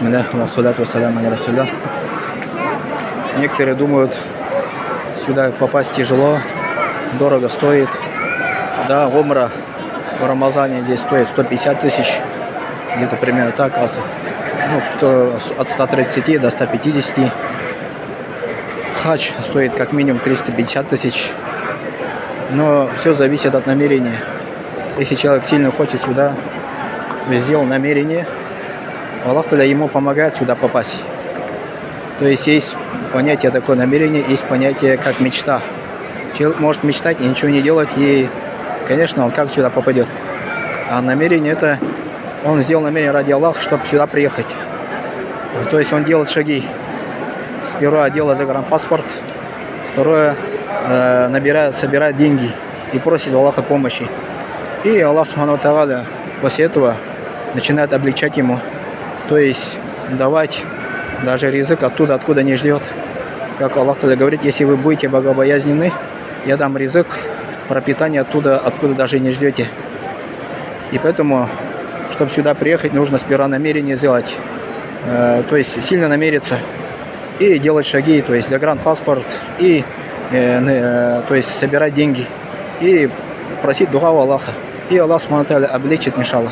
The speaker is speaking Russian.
Бисмилля, вассаляту вассаляму аля расулилля. Некоторые думают, сюда попасть тяжело, дорого стоит. Да, умра в Рамазане здесь стоит 150 тысяч, где-то примерно так. Ну, кто от 130 до 150. Хадж стоит как минимум 350 тысяч. Но все зависит от намерения. Если человек сильно хочет сюда, сделал намерение, Аллах тогда ему помогает сюда попасть. То есть есть понятие такое намерение, есть понятие как мечта. Человек может мечтать и ничего не делать, и, конечно, он как сюда попадет. А намерение это, он сделал намерение ради Аллаха, чтобы сюда приехать. То есть он делает шаги. Сперва делает загранпаспорт, второе собирает деньги и просит Аллаха помощи. И Аллах Субхану ва Тааля после этого начинает облегчать ему. То есть давать даже ризык оттуда, откуда не ждет. Как Аллах Тааля говорит, если вы будете богобоязненны, я дам ризык, пропитание оттуда, откуда даже не ждете. И поэтому, чтобы сюда приехать, нужно сперва намерение сделать. То есть сильно намериться и делать шаги, то есть загранпаспорт, и то есть собирать деньги и просить дуа у Аллаха. И Аллах Субхану ва Тааля облегчит, иншаллах.